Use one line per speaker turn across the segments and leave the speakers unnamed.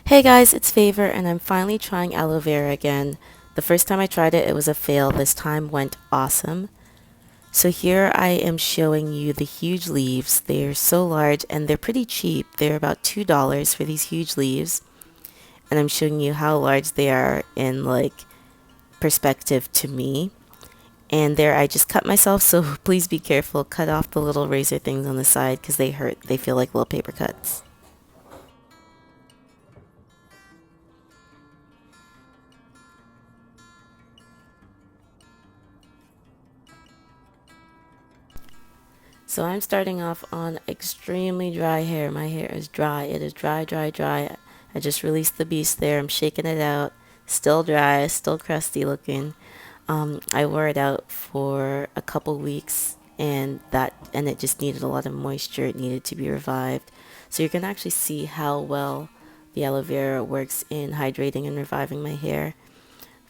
Hey guys, it's Favor and I'm finally trying aloe vera again. The first time I tried it, it was a fail. This time went awesome. So here I am showing you the huge leaves. They're so large and they're pretty cheap. They're about $2 for these huge leaves. And I'm showing you how large they are in like perspective to me. And there I just cut myself, so please be careful. Cut off the little razor things on the side because they hurt. They feel like little paper cuts. So I'm starting off on extremely dry hair. My hair is dry. It is dry, dry, dry. I just released the beast there. I'm shaking it out. Still dry, still crusty looking. I wore it out for a couple weeks and it just needed a lot of moisture. It needed to be revived. So you can actually see how well the aloe vera works in hydrating and reviving my hair.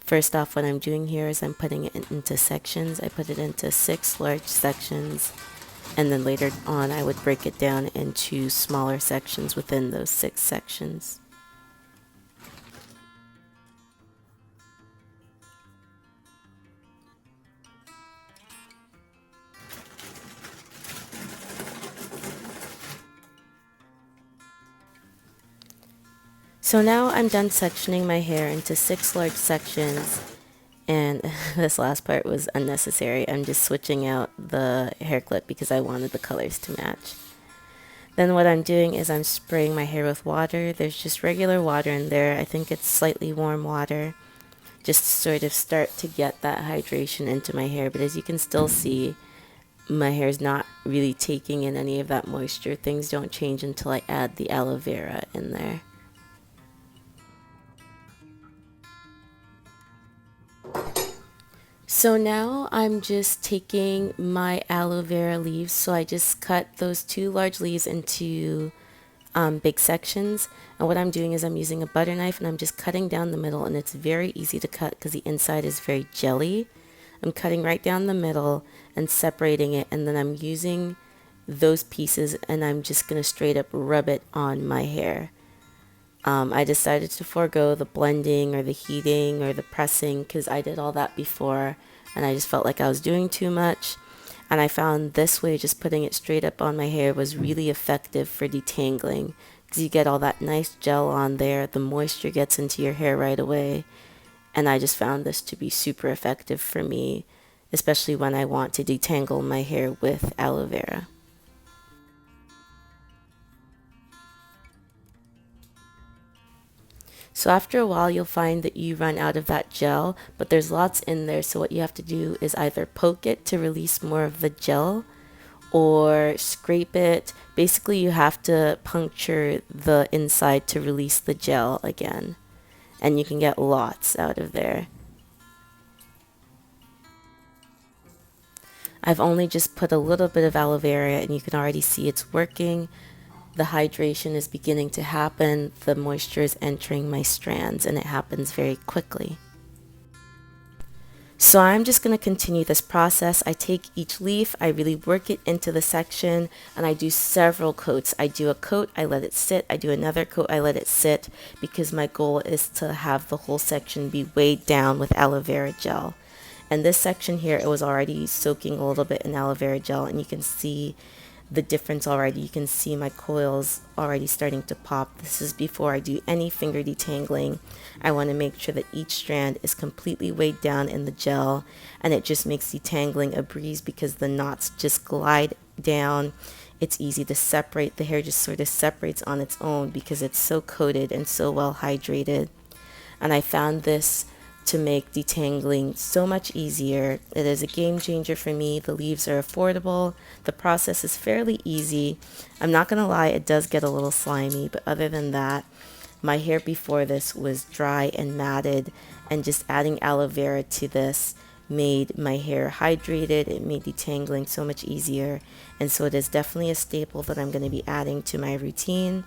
First off, what I'm doing here is I'm putting it into sections. I put it into 6 large sections, and then later on I would break it down into smaller sections within those 6 sections. So now I'm done sectioning my hair into 6 large sections, and this last part was unnecessary. I'm just switching out the hair clip because I wanted the colors to match. Then what I'm doing is I'm spraying my hair with water. There's just regular water in there. I think it's slightly warm water, just to sort of start to get that hydration into my hair. But as you can still see, my hair is not really taking in any of that moisture. Things don't change until I add the aloe vera in there. So now I'm just taking my aloe vera leaves. So I just cut those 2 large leaves into big sections. And what I'm doing is I'm using a butter knife and I'm just cutting down the middle, and it's very easy to cut because the inside is very jelly. I'm cutting right down the middle and separating it, and then I'm using those pieces and I'm just going to straight up rub it on my hair. I decided to forego the blending or the heating or the pressing because I did all that before and I just felt like I was doing too much. And I found this way, just putting it straight up on my hair, was really effective for detangling because you get all that nice gel on there, the moisture gets into your hair right away. And I just found this to be super effective for me, especially when I want to detangle my hair with aloe vera. So after a while, you'll find that you run out of that gel, but there's lots in there. So what you have to do is either poke it to release more of the gel or scrape it. Basically, you have to puncture the inside to release the gel again. And you can get lots out of there. I've only just put a little bit of aloe vera and you can already see it's working. The hydration is beginning to happen, the moisture is entering my strands, and it happens very quickly. So I'm just going to continue this process. I take each leaf, I really work it into the section, and I do several coats. I do a coat, I let it sit, I do another coat, I let it sit, because my goal is to have the whole section be weighed down with aloe vera gel. And this section here, it was already soaking a little bit in aloe vera gel, and you can see the difference already. You can see my coils already starting to pop. This is before I do any finger detangling. I want to make sure that each strand is completely weighed down in the gel, and it just makes detangling a breeze because the knots just glide down. It's easy to separate. The hair just sort of separates on its own because it's so coated and so well hydrated. And I found this to make detangling so much easier. It is a game changer for me. The leaves are affordable. The process is fairly easy. I'm not gonna lie, it does get a little slimy, but other than that, my hair before this was dry and matted, and just adding aloe vera to this made my hair hydrated. It made detangling so much easier, and so it is definitely a staple that I'm going to be adding to my routine.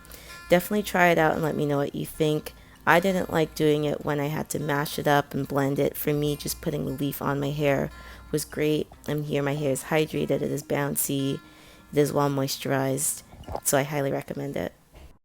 Definitely try it out and let me know what you think. I didn't like doing it when I had to mash it up and blend it. For me, just putting the leaf on my hair was great. And here my hair is hydrated, it is bouncy, it is well moisturized, so I highly recommend it.